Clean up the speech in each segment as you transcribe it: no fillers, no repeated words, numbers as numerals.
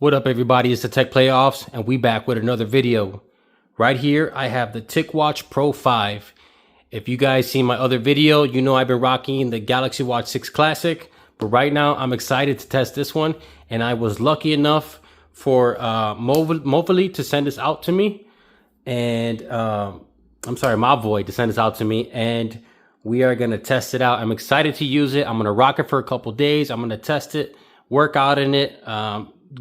What up, everybody? It's the Tech Playoffs, and we back with another video. Right here, I have the TicWatch Pro 5. If you guys seen my other video, you know I've been rocking the Galaxy Watch 6 Classic. But right now, I'm excited to test this one, and I was lucky enough for Mobvoi to send this out to me. And Mobvoi to send this out to me, and we are going to test it out. I'm excited to use it. I'm going to rock it for a couple days. I'm going to test it, work out in it,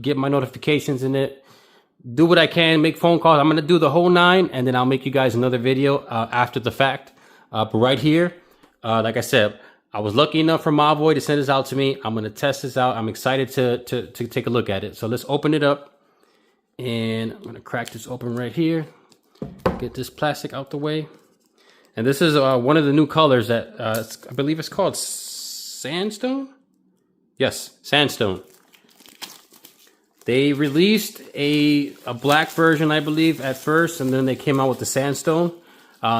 get my notifications in it, do what I can, make phone calls. I'm going to do the whole 9, and then I'll make you guys another video after the fact. But right here, like I said, I was lucky enough for Mobvoi to send this out to me. I'm going to test this out. I'm excited to take a look at it. So let's open it up, and I'm going to crack this open right here. Get this plastic out the way. And this is one of the new colors that I believe it's called Sandstone. Yes, Sandstone. They released a black version, I believe, at first, and then they came out with the Sandstone.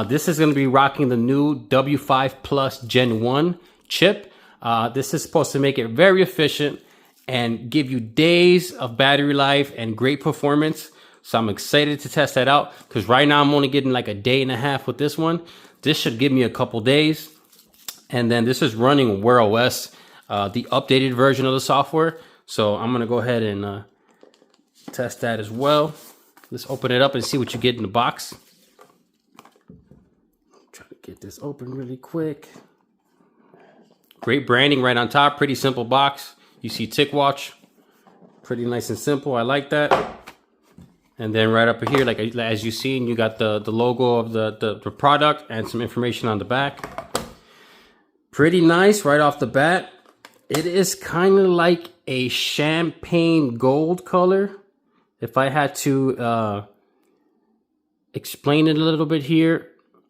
This is going to be rocking the new W5 Plus Gen 1 chip. This is supposed to make it very efficient and give you days of battery life and great performance. So I'm excited to test that out, because right now I'm only getting like a day and a half with this one. This should give me a couple days. And then this is running Wear OS, the updated version of the software. So I'm going to go ahead and test that as well. Let's open it up and see what you get in the box. Try to get this open really quick. Great branding right on top. Pretty simple box. You see TicWatch. Pretty nice and simple. I like that. And then right up here, like as you see, you got the logo of the product and some information on the back. Pretty nice right off the bat. It is kind of like a champagne gold color. If I had to explain it a little bit here,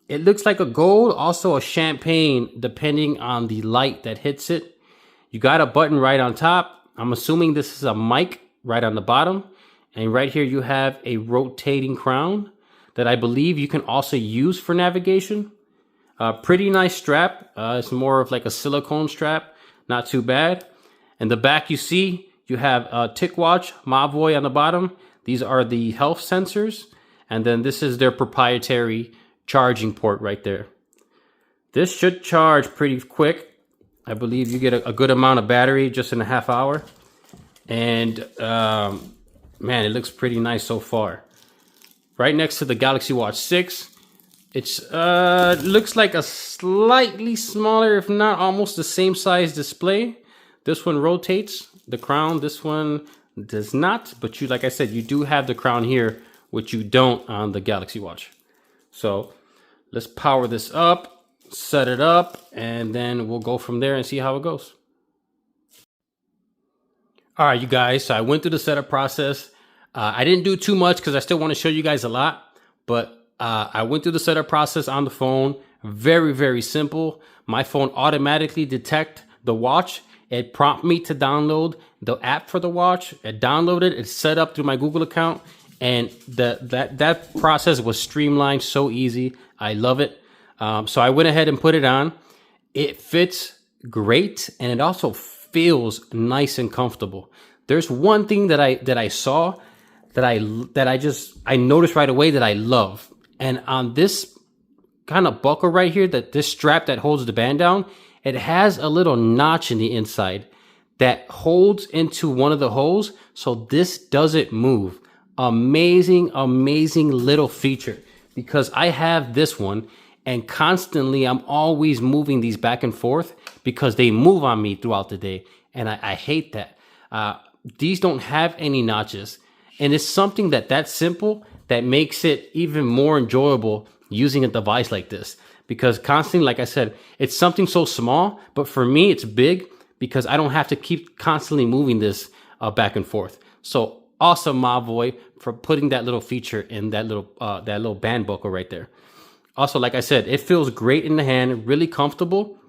it looks like a gold, also a champagne, depending on the light that hits it. You got a button right on top. I'm assuming this is a mic right on the bottom. And right here you have a rotating crown that I believe you can also use for navigation. Pretty nice strap. It's more of like a silicone strap. Not too bad. In the back you see you have TicWatch, Mobvoi on the bottom. These are the health sensors. And then this is their proprietary charging port right there. This should charge pretty quick. I believe you get a good amount of battery just in a half hour. And man, it looks pretty nice so far. Right next to the Galaxy Watch 6. It's looks like a slightly smaller, if not almost the same size display. This one rotates the crown. This one does not. But you, like I said, you do have the crown here, which you don't on the Galaxy Watch. So let's power this up, set it up, and then we'll go from there and see how it goes. All right, you guys, so I went through the setup process. I didn't do too much because I still want to show you guys a lot, but I went through the setup process on the phone. Very, very simple. My phone automatically detects the watch. It prompted me to download the app for the watch. It downloaded, it's set up through my Google account, and that process was streamlined, so easy. I love it. So I went ahead and put it on. It fits great, and it also feels nice and comfortable. There's one thing that I saw that I noticed right away that I love. And on this kind of buckle right here, that this strap that holds the band down, it has a little notch in the inside that holds into one of the holes, so this doesn't move. Amazing, amazing little feature, because I have this one and constantly I'm always moving these back and forth because they move on me throughout the day, and I hate that. These don't have any notches, and it's something that's simple that makes it even more enjoyable using a device like this, because constantly, like I said, it's something so small, but for me it's big because I don't have to keep constantly moving this back and forth. So awesome, Mobvoi, for putting that little feature in that little band buckle right there. Also, like I said, it feels great in the hand, really comfortable.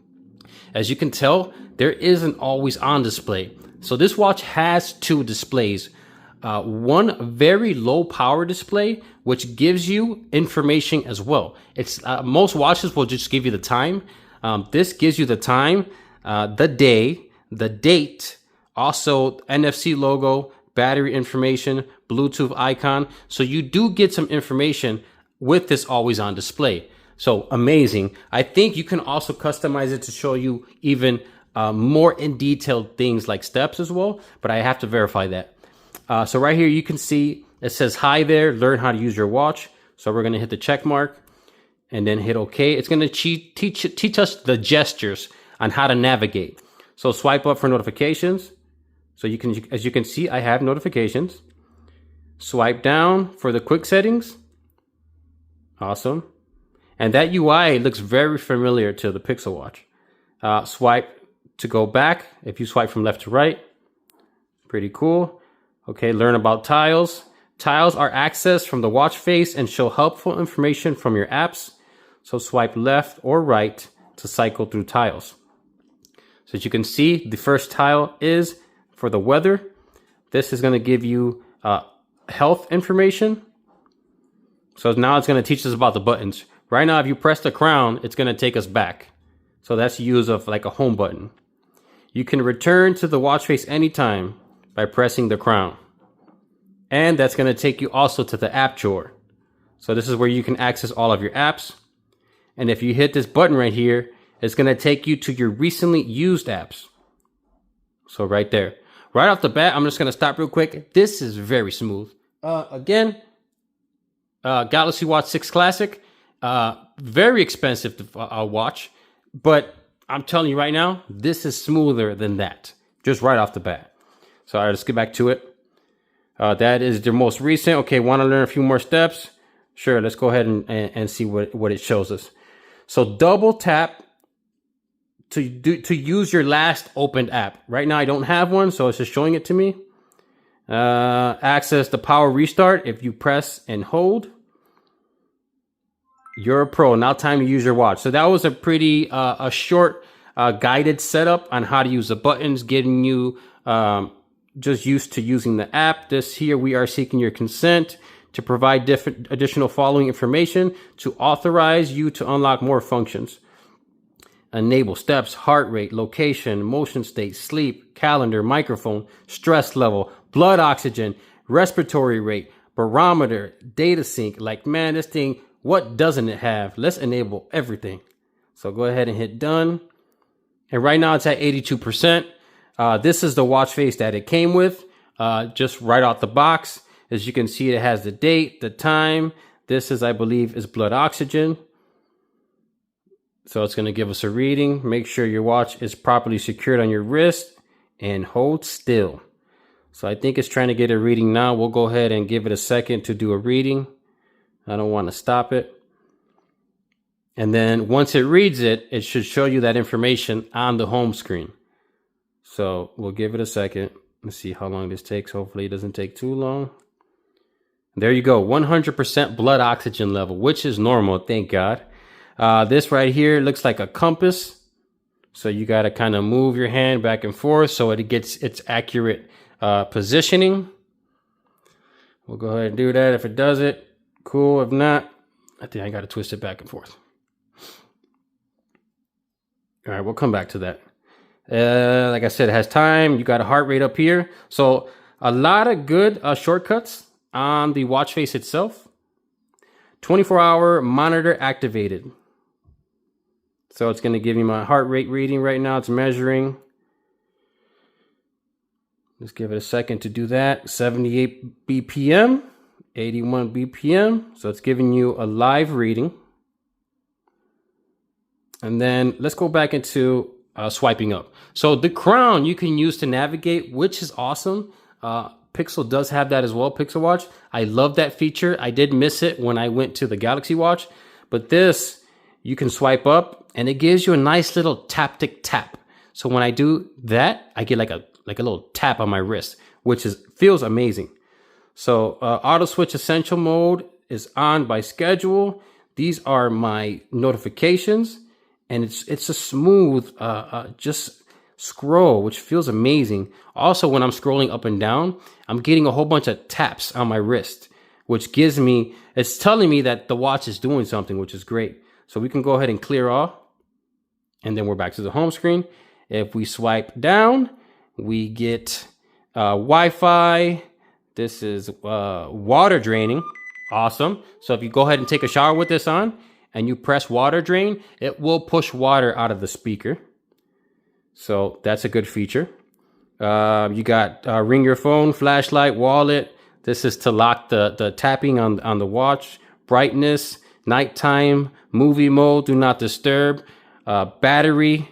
As you can tell, there isn't always on display. So this watch has 2 displays. One very low power display, which gives you information as well. It's most watches will just give you the time. This gives you the time, the day, the date, also NFC logo, battery information, Bluetooth icon. So you do get some information with this always on display. So amazing. I think you can also customize it to show you even more in detailed things like steps as well, but I have to verify that. So right here, you can see it says, hi there, learn how to use your watch. So we're going to hit the check mark and then hit OK. It's going to teach us the gestures on how to navigate. So swipe up for notifications. So you can, as you can see, I have notifications. Swipe down for the quick settings. Awesome. And that UI looks very familiar to the Pixel Watch. Swipe to go back. If you swipe from left to right, pretty cool. Okay, learn about tiles. Tiles are accessed from the watch face and show helpful information from your apps. So swipe left or right to cycle through tiles. So as you can see, the first tile is for the weather. This is going to give you health information. So now it's going to teach us about the buttons. Right now, if you press the crown, it's going to take us back. So that's the use of like a home button. You can return to the watch face anytime by pressing the crown. And that's going to take you also to the app drawer. So this is where you can access all of your apps. And if you hit this button right here, it's going to take you to your recently used apps. So right there. Right off the bat, I'm just going to stop real quick. This is very smooth. Again, Galaxy Watch 6 Classic. Very expensive to watch. But I'm telling you right now, this is smoother than that. Just right off the bat. So all right, let's get back to it. That is the most recent. Okay, want to learn a few more steps? Sure, let's go ahead and see what it shows us. So double tap to use your last opened app. Right now I don't have one, so it's just showing it to me. Access the power restart if you press and hold. You're a pro. Now time to use your watch. So that was a pretty a short guided setup on how to use the buttons, getting you just used to using the app. This here, we are seeking your consent to provide different additional following information to authorize you to unlock more functions. Enable steps, heart rate, location, motion state, sleep, calendar, microphone, stress level, blood oxygen, respiratory rate, barometer, data sync. Like, man, this thing, what doesn't it have? Let's enable everything. So go ahead and hit done. And right now it's at 82%. This is the watch face that it came with, just right out the box. As you can see, it has the date, the time. This is, I believe, is blood oxygen. So it's going to give us a reading. Make sure your watch is properly secured on your wrist and hold still. So I think it's trying to get a reading now. We'll go ahead and give it a second to do a reading. I don't want to stop it. And then once it reads it, it should show you that information on the home screen. So we'll give it a second. Let's see how long this takes. Hopefully it doesn't take too long. There you go. 100% blood oxygen level, which is normal. Thank God. This right here looks like a compass. So you got to kind of move your hand back and forth so it gets its accurate positioning. We'll go ahead and do that. If it does it, cool. If not, I think I got to twist it back and forth. All right, we'll come back to that. Like I said, it has time. You got a heart rate up here. So a lot of good shortcuts on the watch face itself. 24-hour monitor activated. So it's going to give me my heart rate reading right now. It's measuring. Let's give it a second to do that. 78 BPM, 81 BPM. So it's giving you a live reading. And then let's go back into swiping up. So the crown you can use to navigate, which is awesome. Pixel does have that as well, Pixel Watch. I love that feature. I did miss it when I went to the Galaxy Watch. But this, you can swipe up and it gives you a nice little taptic tap. So when I do that, I get like a little tap on my wrist, which feels amazing. So auto switch essential mode is on by schedule. These are my notifications. And it's a smooth, just scroll, which feels amazing. Also, when I'm scrolling up and down, I'm getting a whole bunch of taps on my wrist, which gives me, it's telling me that the watch is doing something, which is great. So we can go ahead and clear off. And then we're back to the home screen. If we swipe down, we get Wi-Fi. This is water draining. Awesome. So if you go ahead and take a shower with this on and you press water drain, it will push water out of the speaker. So that's a good feature. You got ring your phone, flashlight, wallet. This is to lock the tapping on the watch. Brightness, nighttime, movie mode, do not disturb, battery,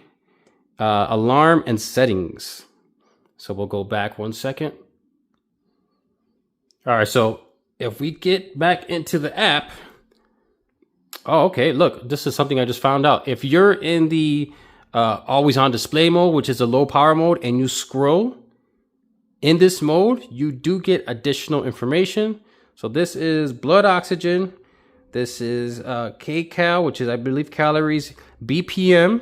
alarm, and settings. So we'll go back 1 second. All right, so if we get back into the app, oh, okay, look, this is something I just found out. If you're in the always on display mode, which is a low power mode, and you scroll in this mode, you do get additional information. So this is blood oxygen. This is kcal, which is, I believe, calories, BPM.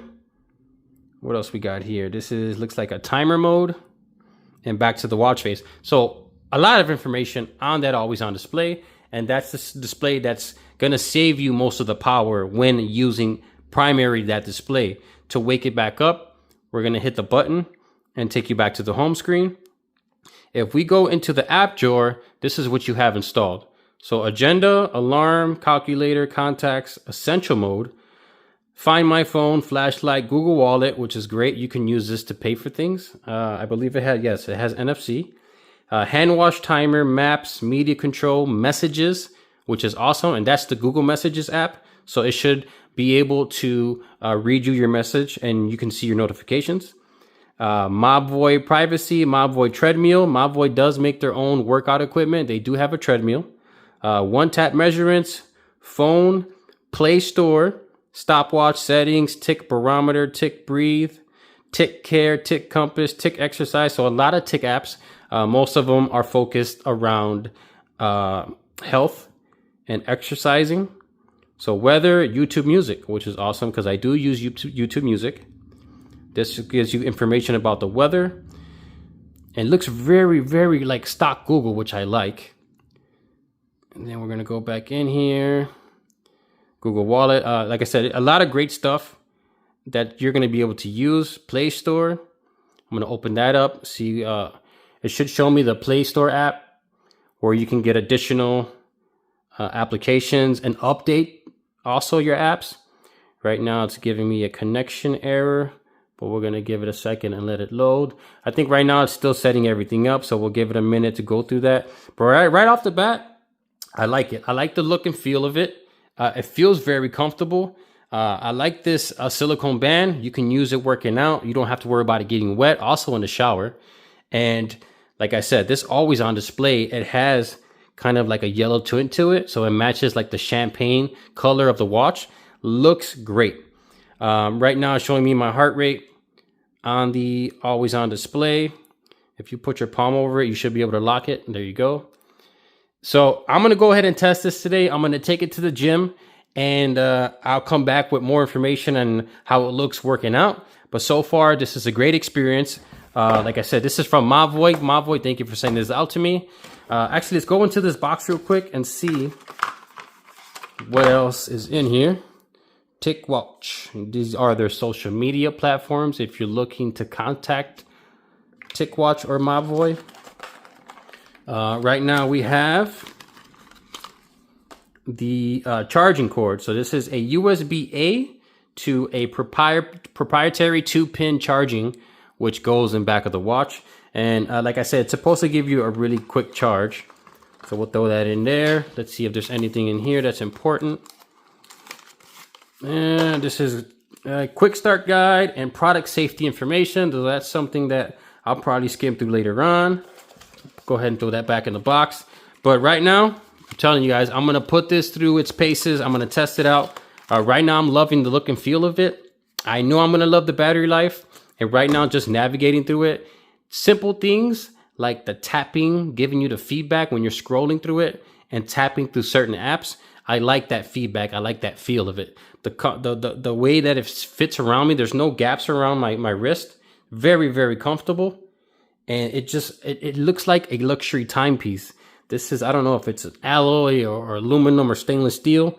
What else we got here? This is, looks like a timer mode, and back to the watch face. So a lot of information on that always on display, and that's the display that's gonna save you most of the power when using primary that display. To wake it back up, we're gonna hit the button and take you back to the home screen. If we go into the app drawer, this is what you have installed. So agenda, alarm, calculator, contacts, essential mode, find my phone, flashlight, Google Wallet, which is great. You can use this to pay for things. I believe it has NFC. Hand wash timer, maps, media control, messages, which is awesome. And that's the Google Messages app. So it should be able to read you your message and you can see your notifications. Mobvoi privacy, Mobvoi treadmill. Mobvoi does make their own workout equipment. They do have a treadmill. One tap measurements, phone, Play Store, stopwatch settings, tick barometer, tick breathe, tick care, tick compass, tick exercise. So a lot of tick apps. Most of them are focused around health and exercising. So weather, YouTube music, which is awesome because I do use YouTube music. This gives you information about the weather. And looks very, very like stock Google, which I like. And then we're going to go back in here. Google Wallet. Like I said, a lot of great stuff that you're going to be able to use. Play Store. I'm going to open that up. See, it should show me the Play Store app where you can get additional applications and update also your apps. Right now it's giving me a connection error, but we're going to give it a second and let it load. I think right now it's still setting everything up, so we'll give it a minute to go through that. But right off the bat, I like it. I like the look and feel of it. It feels very comfortable. I like this silicone band. You can use it working out. You don't have to worry about it getting wet. Also in the shower. And like I said, this always on display. It has kind of like a yellow tint to it. So it matches like the champagne color of the watch. Looks great. Right now it's showing me my heart rate on the always on display. If you put your palm over it, you should be able to lock it. There you go. So I'm going to go ahead and test this today. I'm going to take it to the gym and I'll come back with more information on how it looks working out. But so far, this is a great experience. Like I said, this is from Mobvoi. Mobvoi, thank you for sending this out to me. Actually, let's go into this box real quick and see what else is in here. TicWatch. These are their social media platforms if you're looking to contact TicWatch or Mobvoi. Right now we have the charging cord. So this is a USB-A to a proprietary 2-pin charging, which goes in back of the watch. And like I said, it's supposed to give you a really quick charge. So we'll throw that in there. Let's see if there's anything in here that's important. And this is a quick start guide and product safety information. So that's something that I'll probably skim through later on. Go ahead and throw that back in the box. But right now, I'm telling you guys, I'm going to put this through its paces. I'm going to test it out. Right now, I'm loving the look and feel of it. I know I'm going to love the battery life. And right now, just navigating through it. Simple things like the tapping, giving you the feedback when you're scrolling through it and tapping through certain apps. I like that feedback. I like that feel of it. The way that it fits around me, there's no gaps around my wrist. Very, very comfortable. And it looks like a luxury timepiece. This is, I don't know if it's an alloy or aluminum or stainless steel.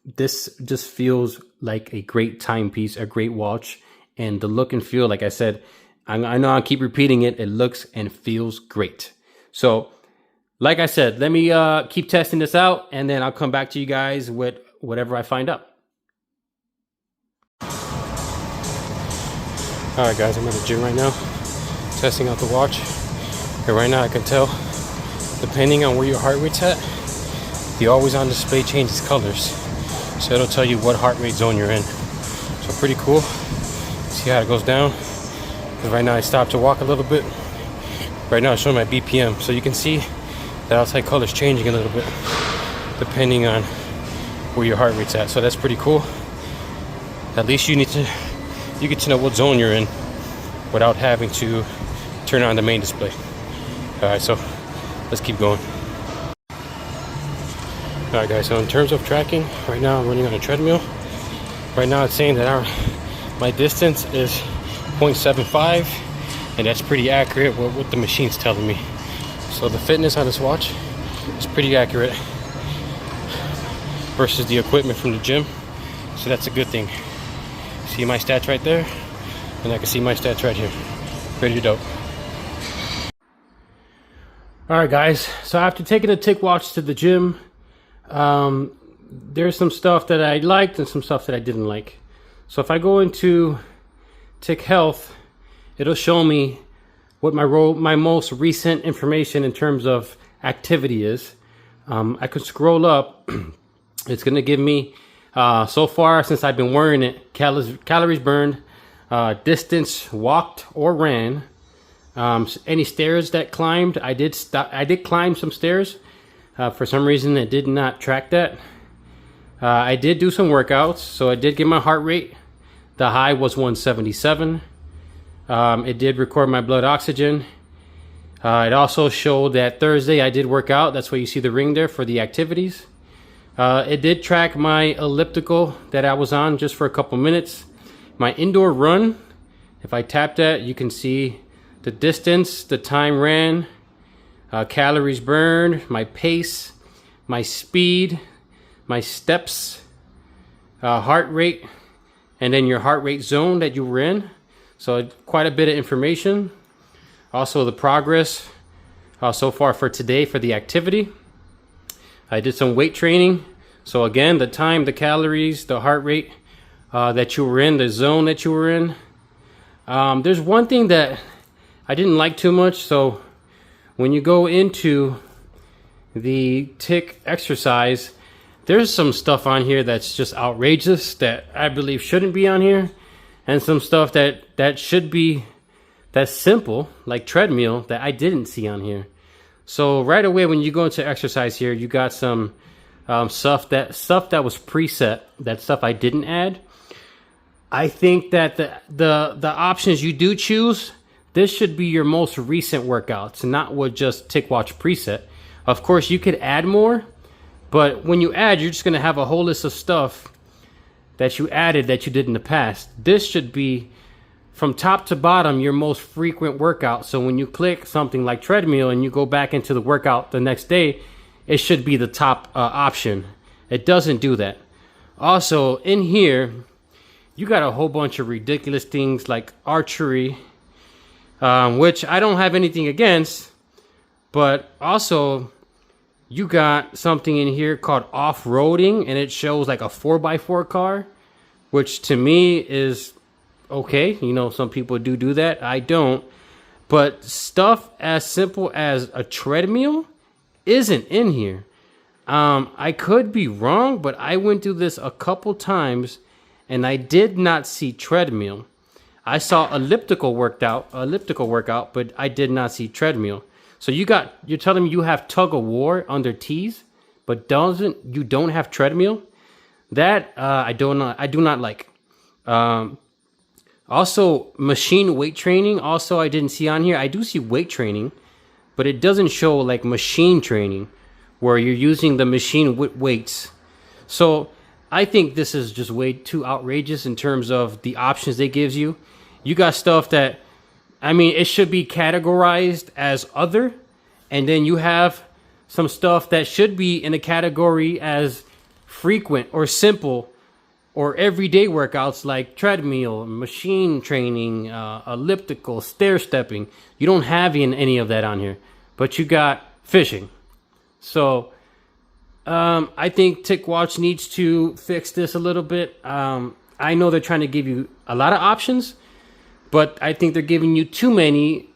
This just feels like a great timepiece, a great watch. And the look and feel, like I said, I know I keep repeating it. It looks and feels great. So like I said, let me keep testing this out, and then I'll come back to you guys with whatever I find out. All right, guys, I'm at the gym right now, testing out the watch. And right now I can tell, depending on where your heart rate's at, the always on display changes colors. So it'll tell you what heart rate zone you're in. So pretty cool. See how it goes down? Because right now I stopped to walk a little bit. Right now it's showing my BPM. So you can see the outside color's changing a little bit depending on where your heart rate's at. So that's pretty cool. At least you get to know what zone you're in without having to turn on the main display. All right, so let's keep going. All right, guys, so in terms of tracking, right now I'm running on a treadmill. Right now it's saying that my distance is 0.75, and that's pretty accurate with what the machine's telling me. So the fitness on this watch is pretty accurate versus the equipment from the gym. So that's a good thing. See my stats right there, and I can see my stats right here. Pretty dope. All right, guys, so after taking the TicWatch to the gym, there's some stuff that I liked and some stuff that I didn't like. So if I go into Tic Health, it'll show me what my most recent information in terms of activity is. I could scroll up. It's going to give me, so far since I've been wearing it, calories burned, distance walked or ran, any stairs that climbed. I did climb some stairs. For some reason, it did not track that. I did do some workouts, so I did get my heart rate. The high was 177. It did record my blood oxygen. It also showed that Thursday I did work out. That's why you see the ring there for the activities. It did track my elliptical that I was on just for a couple minutes. My indoor run, if I tap that, you can see the distance, the time ran, calories burned, my pace, my speed, my steps, heart rate, and then your heart rate zone that you were in. So quite a bit of information. Also the progress so far for today for the activity. I did some weight training. So again, the time, the calories, the heart rate that you were in, the zone that you were in. There's one thing that I didn't like too much. So when you go into the Tic exercise, there's some stuff on here that's just outrageous that I believe shouldn't be on here, and some stuff that should be, that's simple, like treadmill, that I didn't see on here. So right away when you go into exercise here, you got some stuff that was preset, that stuff I didn't add. I think that the options you do choose, this should be your most recent workouts, not what just TicWatch preset. Of course, you could add more, but when you add, you're just going to have a whole list of stuff that you added that you did in the past. This should be from top to bottom your most frequent workout. So when you click something like treadmill and you go back into the workout the next day, it should be the top option. It doesn't do that. Also, in here, you got a whole bunch of ridiculous things like archery, which I don't have anything against, but also you got something in here called off-roading, and it shows like a 4x4 car, which to me is okay. You know, some people do that. I don't. But stuff as simple as a treadmill isn't in here. I could be wrong, but I went through this a couple times and I did not see treadmill. I saw elliptical workout, but I did not see treadmill. So you're telling me you have tug of war under T's, but you don't have treadmill? That I do not like. Also, machine weight training. Also, I didn't see on here. I do see weight training, but it doesn't show like machine training, where you're using the machine with weights. So I think this is just way too outrageous in terms of the options they gives you. You got stuff that, I mean, it should be categorized as other, and then you have some stuff that should be in a category as frequent or simple, or everyday workouts like treadmill, machine training, elliptical, stair stepping. You don't have any of that on here, but you got fishing. So I think TicWatch needs to fix this a little bit. I know they're trying to give you a lot of options, but I think they're giving you too many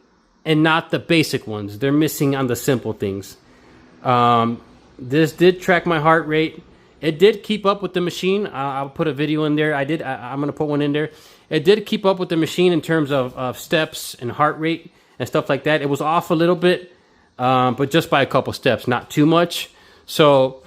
and not the basic ones. They're missing on the simple things. This did track my heart rate. It did keep up with the machine. I'll put a video in there. I'm going to put one in there. It did keep up with the machine in terms of steps and heart rate and stuff like that. It was off a little bit, but just by a couple steps, not too much. So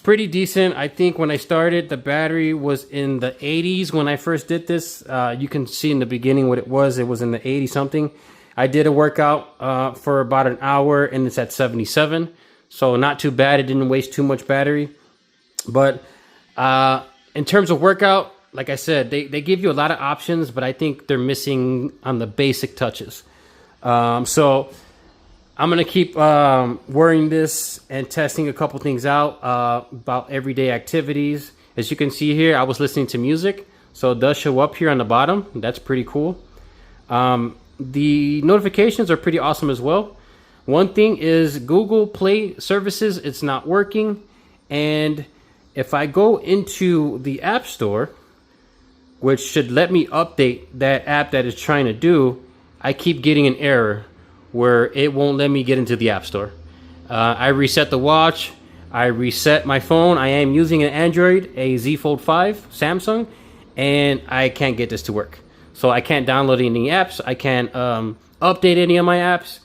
pretty decent. I think when I started, the battery was in the 80s when I first did this. You can see in the beginning what it was. It was in the 80 something. I did a workout for about an hour and it's at 77. So not too bad. It didn't waste too much battery. But in terms of workout, like I said, they give you a lot of options, but I think they're missing on the basic touches. So I'm going to keep worrying this and testing a couple things out about everyday activities. As you can see here, I was listening to music, so it does show up here on the bottom. That's pretty cool. The notifications are pretty awesome as well. One thing is Google Play services, it's not working. And if I go into the App Store, which should let me update that app that it's trying to do, I keep getting an error where it won't let me get into the App Store. I reset the watch. I reset my phone. I am using an Android, a Z Fold 5 Samsung, and I can't get this to work. So I can't download any apps. I can't update any of my apps.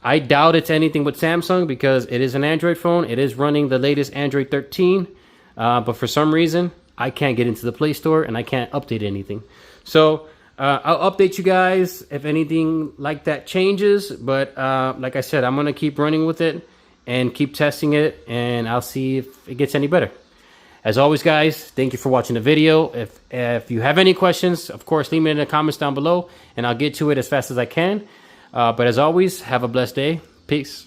I doubt it's anything with Samsung because it is an Android phone. It is running the latest Android 13. But for some reason, I can't get into the Play Store and I can't update anything. So I'll update you guys if anything like that changes. But like I said, I'm going to keep running with it and keep testing it. And I'll see if it gets any better. As always, guys, thank you for watching the video. If you have any questions, of course, leave me in the comments down below. And I'll get to it as fast as I can. But as always, have a blessed day. Peace.